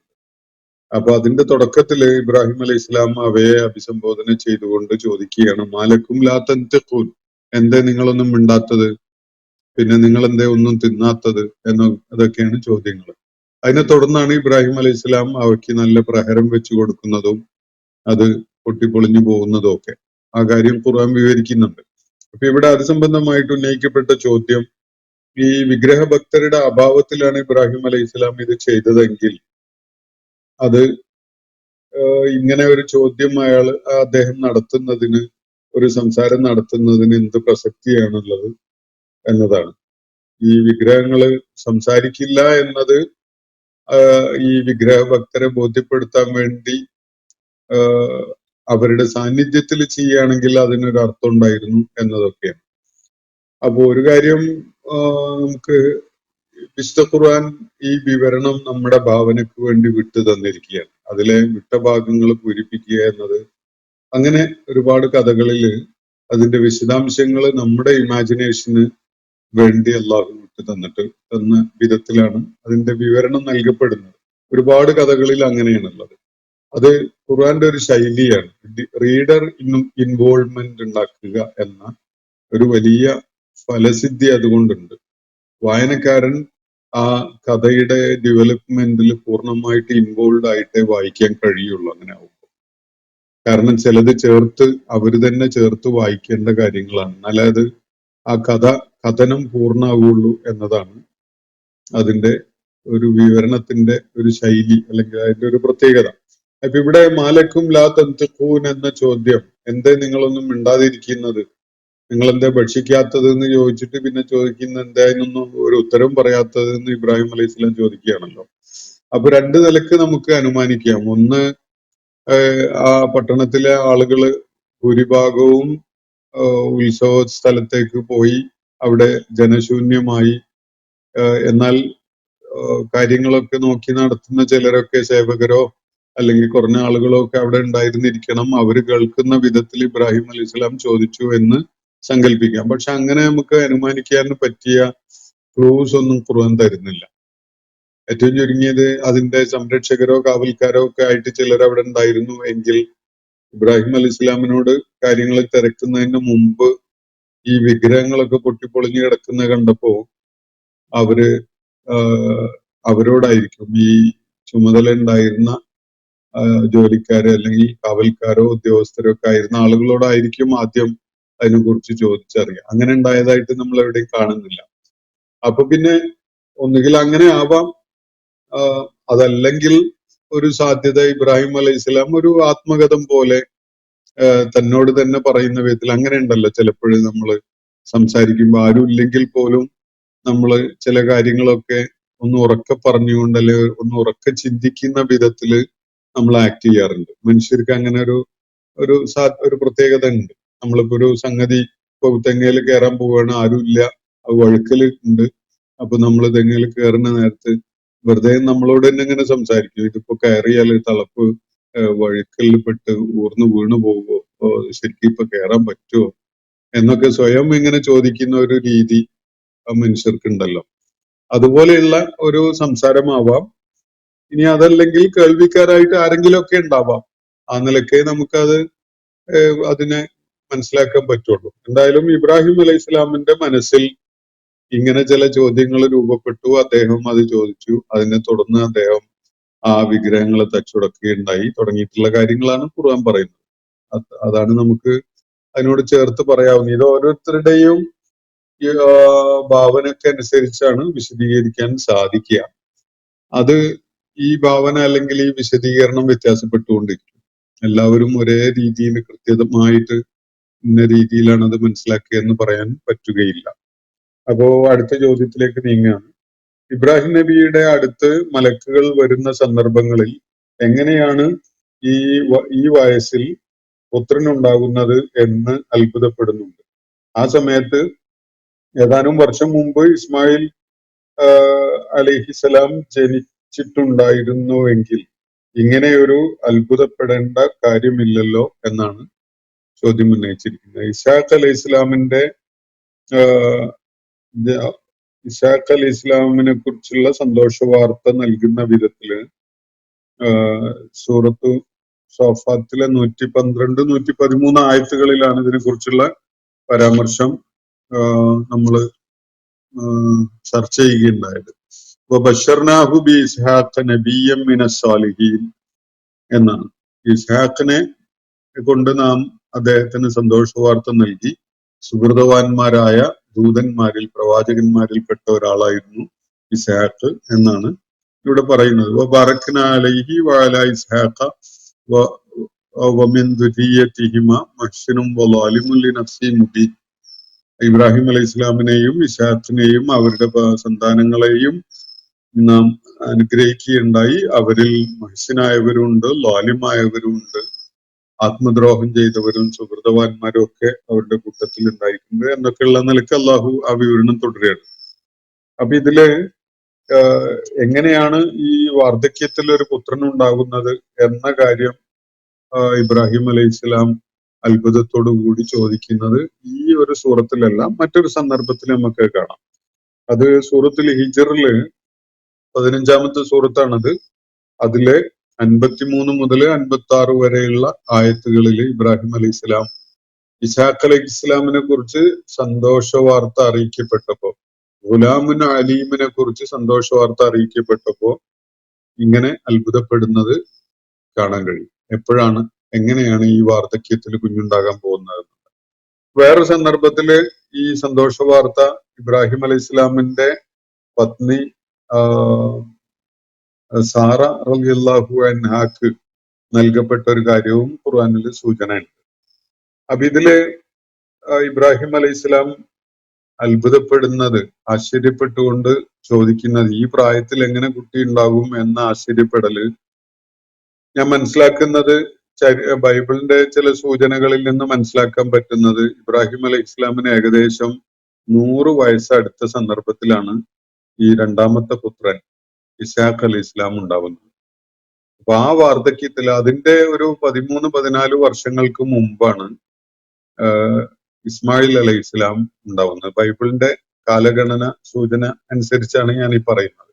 അപ്പൊ അതിന്റെ തുടക്കത്തില് ഇബ്രാഹിം അലൈഹി ഇസ്ലാം അവയെ അഭിസംബോധന ചെയ്തുകൊണ്ട് ചോദിക്കുകയാണ്, മാലക്കും ലാ തൻതിഖൂൻ, എന്തേ നിങ്ങളൊന്നും മിണ്ടാത്തത്, പിന്നെ നിങ്ങൾ എന്തേ ഒന്നും തിന്നാത്തത് അതൊക്കെയാണ് ചോദ്യങ്ങൾ. അതിനെ തുടർന്നാണ് ഇബ്രാഹിം അലൈഹി ഇസ്ലാം അവയ്ക്ക് നല്ല പ്രഹരം വെച്ചു കൊടുക്കുന്നതും അത് പൊട്ടിപ്പൊളിഞ്ഞു പോകുന്നതും ഒക്കെ. ആ കാര്യം ഖുർആൻ വിവരിക്കുന്നുണ്ട്. അപ്പൊ ഇവിടെ അത് സംബന്ധമായിട്ട് ഉന്നയിക്കപ്പെട്ട ചോദ്യം, ഈ വിഗ്രഹഭക്തരുടെ അഭാവത്തിലാണ് ഇബ്രാഹിം അലൈഹി ഇസ്ലാം ഇത് ചെയ്തതെങ്കിൽ അത് ഇങ്ങനെ ഒരു ചോദ്യം അദ്ദേഹം നടത്തുന്നതിന്, ഒരു സംസാരം നടത്തുന്നതിന് എന്ത് പ്രസക്തിയാണുള്ളത് എന്നതാണ്. ഈ വിഗ്രഹങ്ങള് സംസാരിക്കില്ല എന്നത് ഈ വിഗ്രഹഭക്തരെ ബോധ്യപ്പെടുത്താൻ വേണ്ടി അവരുടെ സാന്നിധ്യത്തിൽ ചെയ്യുകയാണെങ്കിൽ അതിനൊരു അർത്ഥം ഉണ്ടായിരുന്നു എന്നതൊക്കെയാണ്. അപ്പൊ ഒരു കാര്യം നമുക്ക് വിശുദ്ധ ഖുർആൻ ഈ വിവരണം നമ്മുടെ ഭാവനയ്ക്ക് വേണ്ടി വിട്ടു തന്നിരിക്കുകയാണ്. അതിലെ വിട്ട ഭാഗങ്ങൾ പൂരിപ്പിക്കുക എന്നത്, അങ്ങനെ ഒരുപാട് കഥകളിൽ അതിന്റെ വിശദാംശങ്ങൾ നമ്മുടെ ഇമാജിനേഷന് വേണ്ടി അള്ളാഹു വിട്ടു തന്ന വിധത്തിലാണ് അതിന്റെ വിവരണം നൽകപ്പെടുന്നത്. ഒരുപാട് കഥകളിൽ അങ്ങനെയാണുള്ളത്. അത് ഖുർആന്റെ ഒരു ശൈലിയാണ്. റീഡർ ഇൻവോൾവ്മെന്റ് ഉണ്ടാക്കുക എന്ന ഒരു വലിയ ഫലസിദ്ധി അതുകൊണ്ടുണ്ട്. വായനക്കാരൻ ആ കഥയുടെ ഡെവലപ്മെന്റിൽ പൂർണ്ണമായിട്ട് ഇൻവോൾവ് ആയിട്ടേ വായിക്കാൻ കഴിയുള്ളൂ അങ്ങനെ ആവുമ്പോൾ. കാരണം ചിലത് അവര് തന്നെ ചേർത്ത് വായിക്കേണ്ട കാര്യങ്ങളാണ്. എന്നാലേ അത് ആ കഥനം പൂർണ്ണമാവുള്ളൂ എന്നതാണ് അതിന്റെ ഒരു വിവരണത്തിന്റെ ഒരു ശൈലി, അല്ലെങ്കിൽ അതിന്റെ ഒരു പ്രത്യേകത. അപ്പൊ ഇവിടെ മാലക്കും ലാ തൻതിഖൂൻ എന്ന ചോദ്യം, എന്തേ നിങ്ങളൊന്നും മിണ്ടാതിരിക്കുന്നത്, നിങ്ങൾ എന്താ ഭക്ഷിക്കാത്തത് എന്ന് ചോദിച്ചിട്ട് പിന്നെ ചോദിക്കുന്ന എന്തായാലും ഒരു ഉത്തരവും പറയാത്തത് എന്ന് ഇബ്രാഹിം അലൈഹി സ്വലാം ചോദിക്കുകയാണല്ലോ. അപ്പൊ രണ്ട് നിലക്ക് നമുക്ക് അനുമാനിക്കാം. ഒന്ന്, ആ പട്ടണത്തിലെ ആളുകള് ഭൂരിഭാഗവും ഉത്സവ സ്ഥലത്തേക്ക് പോയി അവിടെ ജനശൂന്യമായി, എന്നാൽ കാര്യങ്ങളൊക്കെ നോക്കി നടത്തുന്ന ചിലരൊക്കെ, സേവകരോ അല്ലെങ്കിൽ കുറഞ്ഞ ആളുകളോ ഒക്കെ അവിടെ ഉണ്ടായിരുന്നിരിക്കണം. അവര് കേൾക്കുന്ന വിധത്തിൽ ഇബ്രാഹിം അലൈഹി സ്വലാം ചോദിച്ചു എന്ന് സങ്കല്പിക്കാം. പക്ഷെ അങ്ങനെ നമുക്ക് അനുമാനിക്കാൻ പറ്റിയ ക്ലൂസ് ഒന്നും ഖുർആൻ തരുന്നില്ല. ഏറ്റവും ചുരുങ്ങിയത് അതിന്റെ സംരക്ഷകരോ കാവൽക്കാരോ ഒക്കെ ആയിട്ട് ചിലർ അവിടെ ഉണ്ടായിരുന്നു എങ്കിൽ ഇബ്രാഹിം അലൈഹി ഇസ്ലാമിനോട് കാര്യങ്ങൾ തിരക്കുന്നതിന് മുമ്പ് ഈ വിഗ്രഹങ്ങളൊക്കെ പൊട്ടിപ്പൊളിഞ്ഞു കിടക്കുന്ന കണ്ടപ്പോ അവരോടായിരിക്കും, ഈ ചുമതല ഉണ്ടായിരുന്ന ജോലിക്കാര് അല്ലെങ്കിൽ കാവൽക്കാരോ ഉദ്യോഗസ്ഥരോ ഒക്കെ ആയിരുന്ന ആളുകളോടായിരിക്കും ആദ്യം അതിനെ കുറിച്ച് ചോദിച്ചറിയാം. അങ്ങനെ ഉണ്ടായതായിട്ട് നമ്മൾ എവിടെയും കാണുന്നില്ല. അപ്പൊ പിന്നെ ഒന്നുകിൽ അങ്ങനെ ആവാം, അതല്ലെങ്കിൽ ഒരു സാധ്യത ഇബ്രാഹിം അലൈഹി സ്വലാം ഒരു ആത്മകഥം പോലെ തന്നോട് തന്നെ പറയുന്ന വിധത്തിൽ, അങ്ങനെ ഉണ്ടല്ലോ ചിലപ്പോഴും നമ്മൾ സംസാരിക്കുമ്പോൾ ആരും ഇല്ലെങ്കിൽ പോലും നമ്മൾ ചില കാര്യങ്ങളൊക്കെ ഒന്ന് ഉറക്കെ പറഞ്ഞുകൊണ്ട്, അല്ലെങ്കിൽ ഒന്ന് ഉറക്കെ ചിന്തിക്കുന്ന വിധത്തില് നമ്മൾ ആക്ട് ചെയ്യാറുണ്ട്. മനുഷ്യർക്ക് അങ്ങനെ ഒരു പ്രത്യേകത ഉണ്ട്. നമ്മളിപ്പോ ഒരു സംഗതി, ഇപ്പൊ തെങ്ങയിൽ കയറാൻ പോവുകയാണ്, ആരും ഇല്ല, വഴുക്കല് ഉണ്ട്. അപ്പൊ നമ്മൾ തെങ്ങയിൽ കയറുന്ന നേരത്ത് വെറുതെ നമ്മളോട് തന്നെ ഇങ്ങനെ സംസാരിക്കും, ഇതിപ്പോ കയറിയാൽ തളപ്പ് വഴുക്കലിൽ പെട്ട് ഊർന്ന് വീണു പോകുമോ, ശരിക്കും ഇപ്പൊ കയറാൻ പറ്റുമോ എന്നൊക്കെ സ്വയം ഇങ്ങനെ ചോദിക്കുന്ന ഒരു രീതി മനുഷ്യർക്കുണ്ടല്ലോ. അതുപോലെയുള്ള ഒരു സംസാരമാവാം. ഇനി അതല്ലെങ്കിൽ കേൾവിക്കാരായിട്ട് ആരെങ്കിലും ഒക്കെ ഉണ്ടാവാം. ആ നിലയ്ക്ക് നമുക്കത് അതിനെ മനസ്സിലാക്കാൻ പറ്റുള്ളൂ. എന്തായാലും ഇബ്രാഹിം അലൈഹി സ്വലാമിന്റെ മനസ്സിൽ ഇങ്ങനെ ചില ചോദ്യങ്ങൾ രൂപപ്പെട്ടു. അദ്ദേഹം അത് ചോദിച്ചു. അതിനെ തുടർന്ന് അദ്ദേഹം ആ വിഗ്രഹങ്ങളെ തച്ചുടക്കുകയുണ്ടായി. തുടങ്ങിയിട്ടുള്ള കാര്യങ്ങളാണ് ഖുർആൻ പറയുന്നത്. അതാണ് നമുക്ക് അതിനോട് ചേർത്ത് പറയാവുന്നത്. ഇത് ഓരോരുത്തരുടെയും ഭാവനയ്ക്ക് അനുസരിച്ചാണ് വിശദീകരിക്കാൻ സാധിക്കുക. അത് ഈ ഭാവന അല്ലെങ്കിൽ ഈ വിശദീകരണം വ്യത്യാസപ്പെട്ടുകൊണ്ടിരിക്കും. എല്ലാവരും ഒരേ രീതിയിൽ കൃത്യമായിട്ട് ഇന്ന രീതിയിലാണ് അത് മനസ്സിലാക്കിയെന്ന് പറയാൻ പറ്റുകയില്ല. അപ്പോ അടുത്ത ചോദ്യത്തിലേക്ക് നീങ്ങുകയാണ്. ഇബ്രാഹിം നബിയുടെ അടുത്ത് മലക്കുകൾ വരുന്ന സന്ദർഭങ്ങളിൽ എങ്ങനെയാണ് ഈ വയസ്സിൽ പുത്രനുണ്ടാകുന്നത് എന്ന് അത്ഭുതപ്പെടുന്നുണ്ട്. ആ സമയത്ത് ഏതാനും വർഷം മുമ്പ് ഇസ്മായിൽ അലൈഹിസലാം ജനിച്ചിട്ടുണ്ടായിരുന്നുവെങ്കിൽ ഇങ്ങനെയൊരു അത്ഭുതപ്പെടേണ്ട കാര്യമില്ലല്ലോ എന്നാണ് ചോദ്യം ഉന്നയിച്ചിരിക്കുന്നത്. ഇസ്ഹാഖ് അലൈഹി ഇസ്ലാമിന്റെ ഇസ്ഹാഖ് അലൈഹി ഇസ്ലാമിനെ കുറിച്ചുള്ള സന്തോഷ വാർത്ത നൽകുന്ന വിധത്തില് സൂറത്തു സോഫാത്തിലെ 112, 113 ആയത്തുകളിലാണ് ഇതിനെ കുറിച്ചുള്ള പരാമർശം നമ്മള് ചർച്ച ചെയ്യുകയുണ്ടായത്. ബശർനാഹു ബി ഇസ്ഹാഖ നബിയ്യം മിനസ് സാലിഹീൻ എന്നാണ്. ഇസ്ഹാഖിനെ കൊണ്ട് നാം അദ്ദേഹത്തിന് സന്തോഷ വാർത്ത നൽകി. സുഹൃതവാന്മാരായ ദൂതന്മാരിൽ, പ്രവാചകന്മാരിൽപ്പെട്ട ഒരാളായിരുന്നു ഇസ്ഹാഖ് എന്നാണ് ഇവിടെ പറയുന്നത്. വബറക്ന അലൈഹി വഅലാ ഇസ്ഹാഖ വമിൻ ദുരിയതിഹിമ മുഹ്സിനും വളാലിമുൻ ലിനഫ്സി മുബീൻ. ഇബ്രാഹിം അലൈഹി ഇസ്ലാമിനെയും ഇസ്ഹാഖിനെയും അവരുടെ സന്താനങ്ങളെയും നാം അനുഗ്രഹിക്കുകയുണ്ടായി. അവരിൽ മുഹ്സിനായവരുണ്ട്, ലാലിമായവരുണ്ട്, ആത്മദ്രോഹം ചെയ്തവരും സുഹൃതവാന്മാരും ഒക്കെ അവരുടെ കൂട്ടത്തിൽ ഉണ്ടായിട്ടുണ്ട് എന്നൊക്കെയുള്ള നിലക്ക് അള്ളാഹു ആ വിവരണം തുടരുകയാണ്. അപ്പൊ ഇതില് എങ്ങനെയാണ് ഈ വാർദ്ധക്യത്തിൽ ഒരു പുത്രൻ ഉണ്ടാകുന്നത് എന്ന കാര്യം ഇബ്രാഹിം അലൈഹി ഇസ്ലാം അത്ഭുതത്തോടു കൂടി ചോദിക്കുന്നത് ഈ ഒരു സൂറത്തിലല്ല, മറ്റൊരു സന്ദർഭത്തിൽ നമുക്ക് കാണാം. അത് സൂറത്തുൽ ഹിജ്റില് 15-ാമത്തെ സൂറത്താണത്. അതിലെ 53 മുതൽ 56 വരെയുള്ള ആയത്തുകളിൽ ഇബ്രാഹിം അലൈഹി ഇസ്ലാം ഇസ്ഹാഖ് അലൈഹി ഇസ്ലാമിനെ കുറിച്ച് സന്തോഷ വാർത്ത അറിയിക്കപ്പെട്ടപ്പോ, ഗുലാമുൻ അലീമിനെ കുറിച്ച് സന്തോഷ വാർത്ത അറിയിക്കപ്പെട്ടപ്പോ ഇങ്ങനെ അത്ഭുതപ്പെടുന്നത് കാണാൻ കഴിയും. എപ്പോഴാണ്, എങ്ങനെയാണ് ഈ വാർദ്ധക്യത്തിൽ കുഞ്ഞുണ്ടാകാൻ പോകുന്നത്? വേറെ സന്ദർഭത്തില് ഈ സന്തോഷ വാർത്ത ഇബ്രാഹിം അലൈഹി ഇസ്ലാമിന്റെ പത്നി സാറ റളിയല്ലാഹു അൻഹാക്ക് നൽകപ്പെട്ട ഒരു കാര്യവും ഖുർആനിൽ സൂചനയുണ്ട്. അപ്പൊ ഇതില് ഇബ്രാഹിം അലൈഹി ഇസ്ലാം അത്ഭുതപ്പെടുന്നത്, ആശ്ചര്യപ്പെട്ടുകൊണ്ട് ചോദിക്കുന്നത് ഈ പ്രായത്തിൽ എങ്ങനെ കുട്ടി ഉണ്ടാകും എന്ന ആശ്ചര്യപ്പെടല് ഞാൻ മനസ്സിലാക്കുന്നത് ബൈബിളിന്റെ ചില സൂചനകളിൽ നിന്ന് മനസ്സിലാക്കാൻ പറ്റുന്നത് ഇബ്രാഹിം അലൈഹി ഇസ്ലാമിന് ഏകദേശം 100 വയസ്സ് അടുത്ത സന്ദർഭത്തിലാണ് ഈ രണ്ടാമത്തെ പുത്രൻ ഇസ്ഹാഖ് അലൈഹി ഇസ്ലാം ഉണ്ടാവുന്നത്. അപ്പൊ ആ വാർദ്ധക്യത്തിൽ അതിന്റെ ഒരു 13-14 വർഷങ്ങൾക്ക് മുമ്പാണ് ഇസ്മായിൽ അലൈഹി ഇസ്ലാം ഉണ്ടാവുന്നത്. ബൈബിളിന്റെ കാലഗണന സൂചന അനുസരിച്ചാണ് ഞാൻ ഈ പറയുന്നത്.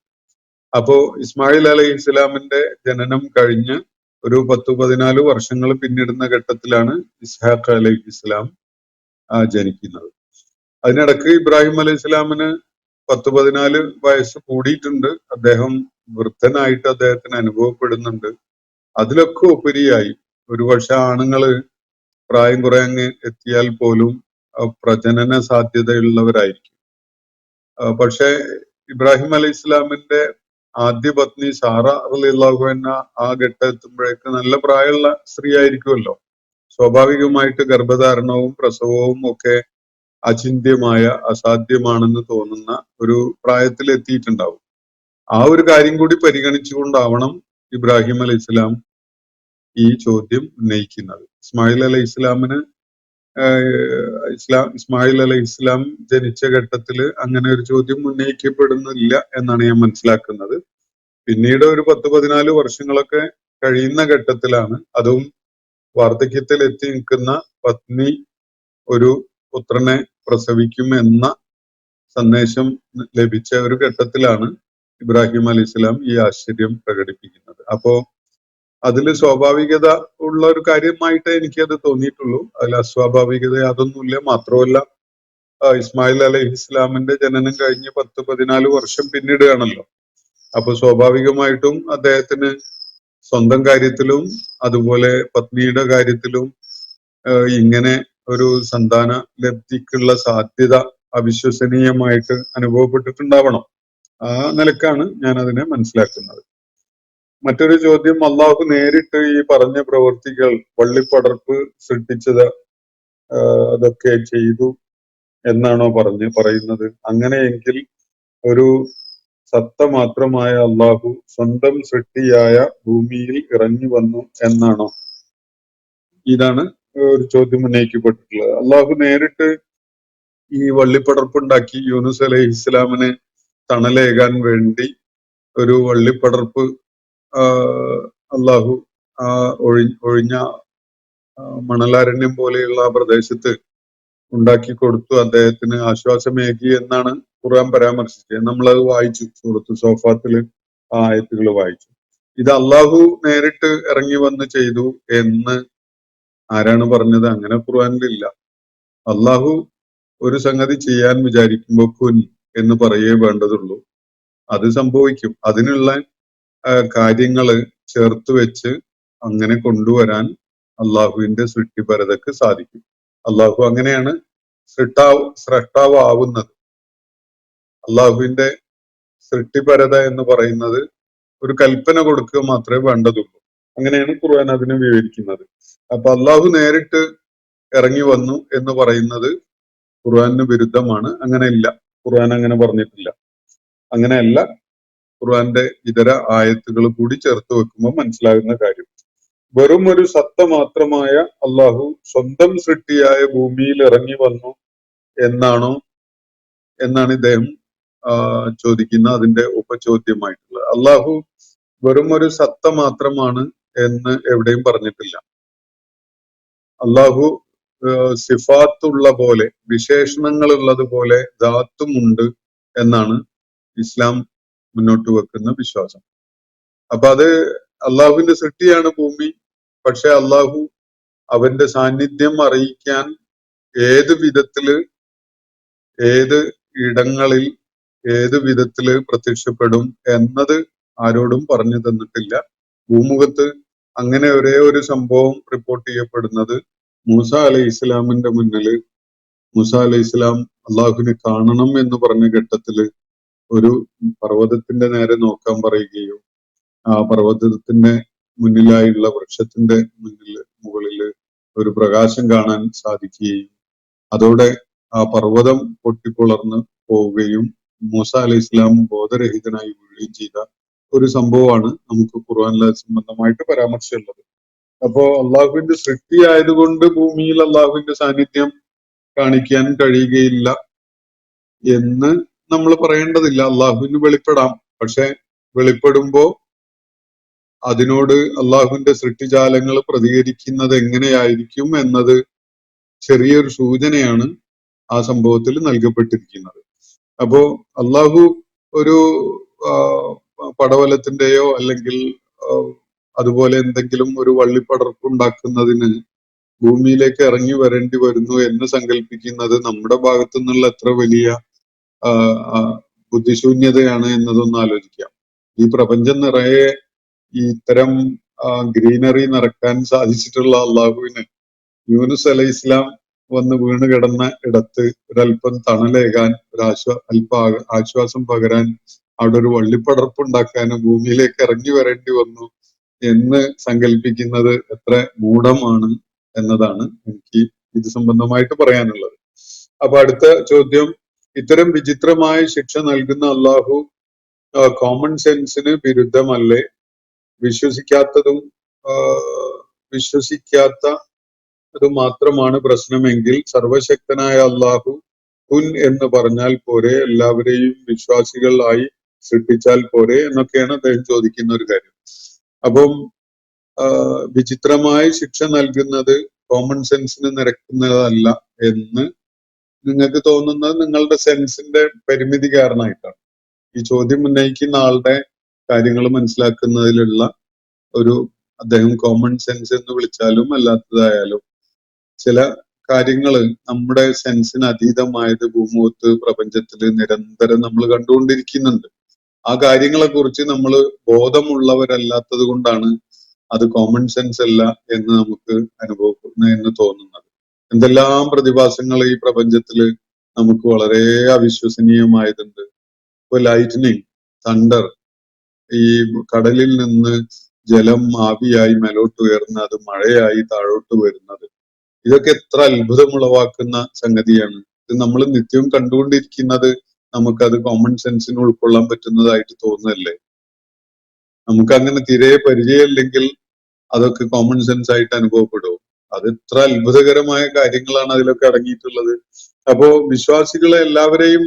അപ്പോ ഇസ്മായിൽ അലൈഹി ഇസ്ലാമിന്റെ ജനനം കഴിഞ്ഞ് ഒരു 10-14 വർഷങ്ങൾ പിന്നിടുന്ന ഘട്ടത്തിലാണ് ഇസ്ഹാഖ് അലൈഹി ഇസ്ലാം ജനിക്കുന്നത്. അതിനിടക്ക് ഇബ്രാഹിം അലൈഹി ഇസ്ലാമിന് 10-14 വയസ്സ് കൂടിയിട്ടുണ്ട്. അദ്ദേഹം വൃദ്ധനായിട്ട് അദ്ദേഹത്തിന് അനുഭവപ്പെടുന്നുണ്ട്. അതിലൊക്കെ ഉപരിയായി ഒരുപക്ഷെ ആണുങ്ങള് പ്രായം കുറെ അങ്ങ് എത്തിയാൽ പോലും പ്രജനന സാധ്യതയുള്ളവരായിരിക്കും. പക്ഷെ ഇബ്രാഹിം അലൈഹി ഇസ്ലാമിന്റെ ആദ്യ പത്നി സാറ റളിയല്ലാഹു അൻഹ ആ ഘട്ടം എത്തുമ്പോഴേക്ക് നല്ല പ്രായമുള്ള സ്ത്രീ ആയിരിക്കുമല്ലോ. സ്വാഭാവികമായിട്ട് ഗർഭധാരണവും പ്രസവവും ഒക്കെ അചിന്ത്യമായ, അസാധ്യമാണെന്ന് തോന്നുന്ന ഒരു പ്രായത്തിൽ എത്തിയിട്ടുണ്ടാവും. ആ ഒരു കാര്യം കൂടി പരിഗണിച്ചുകൊണ്ടാവണം ഇബ്രാഹിം അലൈഹി ഇസ്ലാം ഈ ചോദ്യം ഉന്നയിക്കുന്നത്. ഇസ്മായിൽ അലൈഹി ഇസ്ലാമിന് ഇസ്മായിൽ അലൈഹി ഇസ്ലാം ജനിച്ച ഘട്ടത്തില് അങ്ങനെ ഒരു ചോദ്യം ഉന്നയിക്കപ്പെടുന്നില്ല എന്നാണ് ഞാൻ മനസ്സിലാക്കുന്നത്. പിന്നീട് ഒരു 10-14 വർഷങ്ങളൊക്കെ കഴിയുന്ന ഘട്ടത്തിലാണ്, അതും വാർദ്ധക്യത്തിൽ എത്തി നിൽക്കുന്ന പത്നി ഒരു പുത്രനെ പ്രസവിക്കും എന്ന സന്ദേശം ലഭിച്ച ഒരു ഘട്ടത്തിലാണ് ഇബ്രാഹിം അലൈഹി ഇസ്ലാം ഈ ആശ്ചര്യം പ്രകടിപ്പിക്കുന്നത്. അപ്പോ അതിൽ സ്വാഭാവികത ഉള്ള ഒരു കാര്യമായിട്ടേ എനിക്കത് തോന്നിയിട്ടുള്ളൂ. അതിൽ അസ്വാഭാവികത അതൊന്നുമില്ല. മാത്രമല്ല ഇസ്മായിൽ അലൈഹി ഇസ്ലാമിന്റെ ജനനം കഴിഞ്ഞ് 10-14 വർഷം പിന്നിടുകയാണല്ലോ. അപ്പൊ സ്വാഭാവികമായിട്ടും അദ്ദേഹത്തിന് സ്വന്തം കാര്യത്തിലും അതുപോലെ പത്നിയുടെ കാര്യത്തിലും ഇങ്ങനെ ഒരു സന്താന ലബ്ധിക്കുള്ള സാധ്യത അവിശ്വസനീയമായിട്ട് അനുഭവപ്പെട്ടിട്ടുണ്ടാവണം. ആ നിലക്കാണ് ഞാൻ അതിനെ മനസ്സിലാക്കുന്നത്. മറ്റൊരു ചോദ്യം, അള്ളാഹു നേരിട്ട് ഈ പറഞ്ഞ പ്രവൃത്തികൾ, വള്ളിപ്പടർപ്പ് സൃഷ്ടിച്ചത്, അതൊക്കെ ചെയ്തു എന്നാണോ പറയുന്നത്? അങ്ങനെയെങ്കിൽ ഒരു സത്ത മാത്രമായ അള്ളാഹു സ്വന്തം സൃഷ്ടിയായ ഭൂമിയിൽ ഇറങ്ങി വന്നു എന്നാണോ? ഇതാണ് ഒരു ചോദ്യം ഉന്നയിക്കപ്പെട്ടിട്ടുള്ളത്. അള്ളാഹു നേരിട്ട് ഈ വള്ളിപ്പടർപ്പുണ്ടാക്കി യൂനുസ് അലൈഹി ഇസ്ലാമിന് തണലേകാൻ വേണ്ടി ഒരു വള്ളിപ്പടർപ്പ് അള്ളാഹു ഒഴിഞ്ഞ മണലാരണ്യം പോലെയുള്ള ആ പ്രദേശത്ത് ഉണ്ടാക്കി കൊടുത്തു, അദ്ദേഹത്തിന് ആശ്വാസമേകി എന്നാണ് ഖുർആൻ പരാമർശിച്ചത്. നമ്മളത് വായിച്ചു, സൂറത്ത് സോഫാത്തില് ആ ആയത്തുകൾ വായിച്ചു. ഇത് അള്ളാഹു നേരിട്ട് ഇറങ്ങി വന്ന് ചെയ്തു എന്ന് ആരാണ് പറഞ്ഞത്? അങ്ങനെ ഖുർആനിലില്ല. അള്ളാഹു ഒരു സംഗതി ചെയ്യാൻ വിചാരിക്കുമ്പോൾ കുൻ എന്ന് പറയേ വേണ്ടതുള്ളൂ, അത് സംഭവിക്കും. അതിനുള്ള കാര്യങ്ങള് ചേർത്ത് വെച്ച് അങ്ങനെ കൊണ്ടുവരാൻ അള്ളാഹുവിന്റെ സൃഷ്ടിപരതക്ക് സാധിക്കും. അള്ളാഹു അങ്ങനെയാണ് സ്രഷ്ടാവ് ആവുന്നത്. അള്ളാഹുവിന്റെ സൃഷ്ടിപരത എന്ന് പറയുന്നത് ഒരു കൽപ്പന കൊടുക്കുക മാത്രമേ വേണ്ടതുള്ളൂ. അങ്ങനെയാണ് ഖുർആൻ അതിനെ വിവരിക്കുന്നത്. അപ്പൊ അള്ളാഹു നേരിട്ട് ഇറങ്ങി വന്നു എന്ന് പറയുന്നത് ഖുർആന് വിരുദ്ധമാണ്. അങ്ങനെയില്ല, ഖുർആൻ അങ്ങനെ പറഞ്ഞിട്ടില്ല. അങ്ങനെയല്ല ഖുർആന്റെ ഇതര ആയത്തുകൾ കൂടി ചേർത്ത് വെക്കുമ്പോൾ മനസ്സിലാകുന്ന കാര്യം. വെറും ഒരു സത്ത മാത്രമായ അള്ളാഹു സ്വന്തം സൃഷ്ടിയായ ഭൂമിയിൽ ഇറങ്ങി വന്നു എന്നാണ് ഇദ്ദേഹം ചോദിക്കുന്ന അതിന്റെ ഉപചോദ്യമായിട്ടുള്ളത്. അള്ളാഹു വെറും ഒരു സത്ത മാത്രമാണ് എന്ന് എവിടെയും പറഞ്ഞിട്ടില്ല. അള്ളാഹു സിഫാത്തുള്ള പോലെ, വിശേഷണങ്ങൾ ഉള്ളതുപോലെ ധാത്തുമുണ്ട് എന്നാണ് ഇസ്ലാം മുന്നോട്ട് വെക്കുന്ന വിശ്വാസം. അപ്പൊ അത് അള്ളാഹുവിന്റെ സൃഷ്ടിയാണ് ഭൂമി. പക്ഷെ അള്ളാഹു അവന്റെ സാന്നിധ്യം അറിയിക്കാൻ ഏത് വിധത്തില്, ഏത് ഇടങ്ങളിൽ, ഏത് വിധത്തില് പ്രത്യക്ഷപ്പെടും എന്നത് ആരോടും പറഞ്ഞു തന്നിട്ടില്ല. ഭൂമുഖത്ത് അങ്ങനെ ഒരേ ഒരു സംഭവം റിപ്പോർട്ട് ചെയ്യപ്പെടുന്നത് മൂസ അലൈഹി ഇസ്ലാമിന്റെ മുന്നില്, മൂസ അലൈഹി ഇസ്ലാം അള്ളാഹുവിനെ കാണണം എന്ന് പറഞ്ഞ ഘട്ടത്തില് ഒരു പർവ്വതത്തിന്റെ നേരെ നോക്കാൻ പറയുകയും ആ പർവ്വതത്തിന്റെ മുന്നിലായുള്ള വൃക്ഷത്തിന്റെ മുകളില് ഒരു പ്രകാശം കാണാൻ സാധിക്കുകയും അതോടെ ആ പർവ്വതം പൊട്ടിക്കുളർന്ന് പോവുകയും മൂസ അലൈഹി ഇസ്ലാം ബോധരഹിതനായി വീഴുകയും ചെയ്ത ഒരു സംഭവമാണ് നമുക്ക് ഖുർആനിലെ സംബന്ധമായിട്ട് പരാമർശമുള്ളത്. അപ്പോ അള്ളാഹുവിന്റെ സൃഷ്ടി ആയതുകൊണ്ട് ഭൂമിയിൽ അള്ളാഹുവിന്റെ സാന്നിധ്യം കാണിക്കാൻ കഴിയുകയില്ല എന്ന് നമ്മൾ പറയേണ്ടതില്ല. അള്ളാഹുവിന് വെളിപ്പെടാം. പക്ഷെ വെളിപ്പെടുമ്പോ അതിനോട് അള്ളാഹുവിന്റെ സൃഷ്ടിജാലങ്ങൾ പ്രതികരിക്കുന്നത് എങ്ങനെയായിരിക്കും എന്നത് ചെറിയൊരു സൂചനയാണ് ആ സംഭവത്തിൽ നൽകപ്പെട്ടിരിക്കുന്നത്. അപ്പോ അള്ളാഹു ഒരു പടവലത്തിന്റെയോ അല്ലെങ്കിൽ അതുപോലെ എന്തെങ്കിലും ഒരു വള്ളിപ്പടർപ്പുണ്ടാക്കുന്നതിന് ഭൂമിയിലേക്ക് ഇറങ്ങി വരേണ്ടി വരുന്നു എന്ന് സങ്കല്പിക്കുന്നത് നമ്മുടെ ഭാഗത്തു നിന്നുള്ള എത്ര വലിയ ബുദ്ധിശൂന്യതയാണ് എന്നതൊന്ന് ആലോചിക്കാം. ഈ പ്രപഞ്ചം നിറയെ ഈ ഇത്തരം ഗ്രീനറി നിറക്കാൻ സാധിച്ചിട്ടുള്ള അള്ളാഹുവിന് യൂനുസ് അലൈഹി ഇസ്ലാം വന്ന് വീണ് കിടന്ന ഇടത്ത് ഒരല്പം തണലേകാൻ, ആശ്വാസം പകരാൻ അവിടെ ഒരു വള്ളിപ്പടർപ്പുണ്ടാക്കാനും ഭൂമിയിലേക്ക് ഇറങ്ങി വരേണ്ടി വന്നു എന്ന് സങ്കല്പിക്കുന്നത് എത്ര മൂഢമാണ് എന്നതാണ് എനിക്ക് ഇത് സംബന്ധമായിട്ട് പറയാനുള്ളത്. അപ്പൊ അടുത്ത ചോദ്യം, ഇത്തരം വിചിത്രമായ ശിക്ഷ നൽകുന്ന അള്ളാഹു കോമൺ സെൻസിന് വിരുദ്ധമല്ലേ? വിശ്വസിക്കാത്തത് മാത്രമാണ് പ്രശ്നമെങ്കിൽ സർവശക്തനായ അള്ളാഹു കുൻ എന്ന് പറഞ്ഞാൽ പോരെ, എല്ലാവരെയും വിശ്വാസികളായി സൃഷ്ടിച്ചാൽ പോരെ എന്നൊക്കെയാണ് അദ്ദേഹം ചോദിക്കുന്ന ഒരു കാര്യം. അപ്പം വിചിത്രമായ ശിക്ഷ നൽകുന്നത് കോമൺ സെൻസിന് നിരക്കുന്നതല്ല എന്ന് നിങ്ങൾക്ക് തോന്നുന്നത് നിങ്ങളുടെ സെൻസിന്റെ പരിമിതി കാരണമായിട്ടാണ്. ഈ ചോദ്യം ഉന്നയിക്കുന്ന ആളുടെ കാര്യങ്ങൾ മനസ്സിലാക്കുന്നതിലുള്ള ഒരു, അദ്ദേഹം കോമൺ സെൻസ് എന്ന് വിളിച്ചാലും അല്ലാത്തതായാലും ചില കാര്യങ്ങൾ നമ്മുടെ സെൻസിന് അതീതമായത് ഭൂമുഖത്ത് പ്രപഞ്ചത്തില് നിരന്തരം നമ്മൾ കണ്ടുകൊണ്ടിരിക്കുന്നുണ്ട്. ആ കാര്യങ്ങളെ കുറിച്ച് നമ്മൾ ബോധമുള്ളവരല്ലാത്തത് കൊണ്ടാണ് അത് കോമൺ സെൻസ് അല്ല എന്ന് നമുക്ക് എന്ന് തോന്നുന്നത്. എന്തെല്ലാം പ്രതിഭാസങ്ങൾ ഈ പ്രപഞ്ചത്തില് നമുക്ക് വളരെ അവിശ്വസനീയമായതുണ്ട്. ഇപ്പൊ ലൈറ്റ്നിങ്, തണ്ടർ, ഈ കടലിൽ നിന്ന് ജലം ആവിയായി മേലോട്ട് ഉയർന്ന് അത് മഴയായി താഴോട്ട് വരുന്നത്, ഇതൊക്കെ എത്ര അത്ഭുതമുളവാക്കുന്ന സംഗതിയാണ്. ഇത് നമ്മൾ നിത്യവും കണ്ടുകൊണ്ടിരിക്കുന്നത് നമുക്കത് കോമൺ സെൻസിന് ഉൾക്കൊള്ളാൻ പറ്റുന്നതായിട്ട് തോന്നുന്നല്ലേ? നമുക്ക് അങ്ങനെ തീരെ പരിചയമില്ലെങ്കിൽ അതൊക്കെ കോമൺ സെൻസ് ആയിട്ട് അനുഭവപ്പെടും. അത് എത്ര അത്ഭുതകരമായ കാര്യങ്ങളാണ് അതിലൊക്കെ അടങ്ങിയിട്ടുള്ളത്. അപ്പോ വിശ്വാസികളെ എല്ലാവരെയും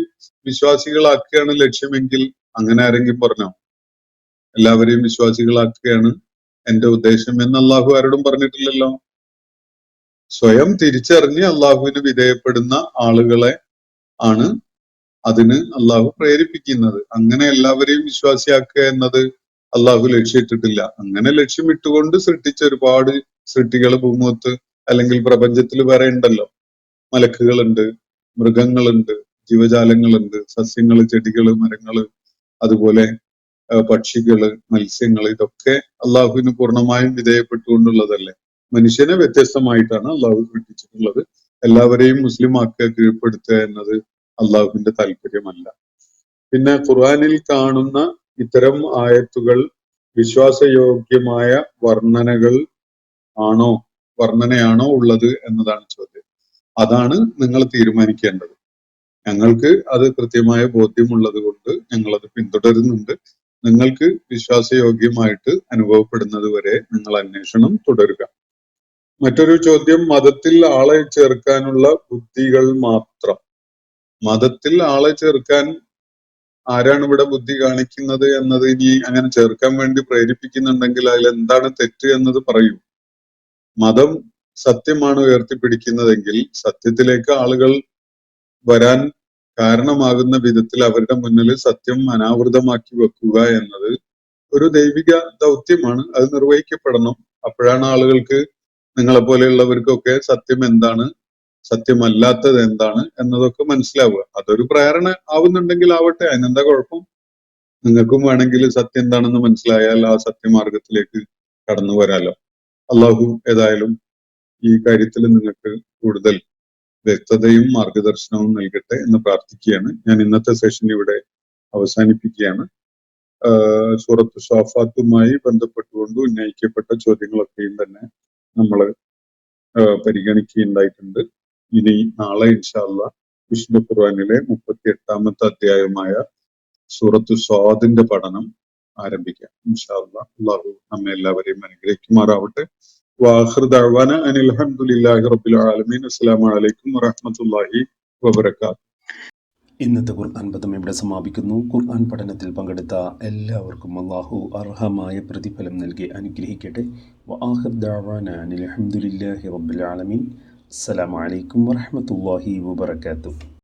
വിശ്വാസികളാക്കുകയാണ് ലക്ഷ്യമെങ്കിൽ അങ്ങനെ ആരെങ്കിലും പറഞ്ഞോ? എല്ലാവരെയും വിശ്വാസികളാക്കുകയാണ് എന്റെ ഉദ്ദേശം എന്ന് അള്ളാഹു ആരോടും പറഞ്ഞിട്ടില്ലല്ലോ. സ്വയം തിരിച്ചറിഞ്ഞ് അള്ളാഹുവിന് വിധേയപ്പെടുന്ന ആളുകളെ ആണ് അതിന് അള്ളാഹു പ്രേരിപ്പിക്കുന്നത്. അങ്ങനെ എല്ലാവരെയും വിശ്വാസിയാക്കുക എന്നത് അള്ളാഹു ലക്ഷ്യമിട്ടിട്ടില്ല. അങ്ങനെ ലക്ഷ്യമിട്ടുകൊണ്ട് സൃഷ്ടിച്ച ഒരുപാട് സൃഷ്ടികൾ ഭൂമുഖത്ത് അല്ലെങ്കിൽ പ്രപഞ്ചത്തിൽ വേറെ ഉണ്ടല്ലോ. മലക്കുകളുണ്ട്, മൃഗങ്ങളുണ്ട്, ജീവജാലങ്ങളുണ്ട്, സസ്യങ്ങള്, ചെടികള്, മരങ്ങള്, അതുപോലെ പക്ഷികള്, മത്സ്യങ്ങള്, ഇതൊക്കെ അള്ളാഹുവിന് പൂർണ്ണമായും വിധേയപ്പെട്ടുകൊണ്ടുള്ളതല്ലേ. മനുഷ്യനെ വ്യത്യസ്തമായിട്ടാണ് അള്ളാഹു സൃഷ്ടിച്ചിട്ടുള്ളത്. എല്ലാവരെയും മുസ്ലിം ആക്കുക, കീഴ്പ്പെടുത്തുക എന്നത് അള്ളാഹുവിന്റെ താല്പര്യമല്ല. പിന്നെ ഖുർആനിൽ കാണുന്ന ഇത്തരം ആയത്തുകൾ വിശ്വാസയോഗ്യമായ വർണ്ണനയാണോ ഉള്ളത് എന്നതാണ് ചോദ്യം. അതാണ് നിങ്ങൾ തീരുമാനിക്കേണ്ടത്. ഞങ്ങൾക്ക് അത് കൃത്യമായ ബോധ്യമുള്ളത് കൊണ്ട് ഞങ്ങൾ അത് പിന്തുടരുന്നുണ്ട്. നിങ്ങൾക്ക് വിശ്വാസയോഗ്യമായിട്ട് അനുഭവപ്പെടുന്നത് വരെ നിങ്ങൾ അന്വേഷണം തുടരുക. മറ്റൊരു ചോദ്യം, മതത്തിൽ ആളെ ചേർക്കാനുള്ള ബുദ്ധികൾ മാത്രം. മതത്തിൽ ആളെ ചേർക്കാൻ ആരാണ് ഇവിടെ ബുദ്ധി കാണിക്കുന്നത് എന്നത് ഇനി അങ്ങനെ ചേർക്കാൻ വേണ്ടി പ്രേരിപ്പിക്കുന്നുണ്ടെങ്കിൽ അതിൽ എന്താണ് തെറ്റ് എന്നത് പറയൂ. മതം സത്യമാണ് ഉയർത്തിപ്പിടിക്കുന്നതെങ്കിൽ സത്യത്തിലേക്ക് ആളുകൾ വരാൻ കാരണമാകുന്ന വിധത്തിൽ അവരുടെ മുന്നിൽ സത്യം അനാവൃതമാക്കി വെക്കുക എന്നത് ഒരു ദൈവിക ദൗത്യമാണ്. അത് നിർവഹിക്കപ്പെടണം. അപ്പോഴാണ് ആളുകൾക്ക്, നിങ്ങളെ പോലെയുള്ളവർക്കൊക്കെ സത്യം എന്താണ്, സത്യമല്ലാത്തത് എന്താണ് എന്നതൊക്കെ മനസ്സിലാവുക. അതൊരു പ്രേരണ ആവുന്നുണ്ടെങ്കിൽ ആവട്ടെ, അതിനെന്താ കുഴപ്പം? നിങ്ങൾക്കും വേണമെങ്കിൽ സത്യം എന്താണെന്ന് മനസ്സിലായാൽ ആ സത്യമാർഗത്തിലേക്ക് കടന്നു വരാലോ. അള്ളാഹു ഏതായാലും ഈ കാര്യത്തിൽ നിങ്ങൾക്ക് കൂടുതൽ വ്യക്തതയും മാർഗദർശനവും നൽകട്ടെ എന്ന് പ്രാർത്ഥിക്കുകയാണ്. ഞാൻ ഇന്നത്തെ സെഷൻ ഇവിടെ അവസാനിപ്പിക്കുകയാണ്. സൂറത്ത് സ്വാഫാത്തുമായി ബന്ധപ്പെട്ടുകൊണ്ട് ഉന്നയിക്കപ്പെട്ട ചോദ്യങ്ങളൊക്കെയും തന്നെ നമ്മൾ പരിഗണിക്കുകയുണ്ടായിട്ടുണ്ട്. ഇനി നാളെ ഇൻഷാ അല്ലാഹ് വിശുദ്ധ ഖുർആനിലെ 38-ാമത്തെ അധ്യായമായ സൂറത്ത് സ്വാദിന്റെ പഠനം ആരംഭിക്കാം ഇൻഷാ അല്ലാഹ്. അള്ളാഹു നമ്മെ എല്ലാവരെയും അനുഗ്രഹിക്കുമാറാവട്ടെ. വാഖിറു ദഅ്വാന അനിൽ ഹംദുലില്ലാഹി റബ്ബിൽ ആലമീൻ. അസ്സലാമു അലൈക്കും വറഹ്മത്തുള്ളാഹി വബറകാതുഹു. ഇന്നത്തെ ഖുർആൻ പദം ഇവിടെ സമാപിക്കുന്നു. ഖുർആൻ പഠനത്തിൽ പങ്കെടുത്ത എല്ലാവർക്കും അല്ലാഹു അർഹമായ പ്രതിഫലം നൽകി അനുഗ്രഹിക്കട്ടെ. വആഖിറു ദഅ്വാന അനിൽ ഹംദുലില്ലാഹി റബ്ബിൽ ആലമീൻ. അസ്സലാമു അലൈക്കും വറഹ്മത്തുള്ളാഹി വബറകാതുഹു.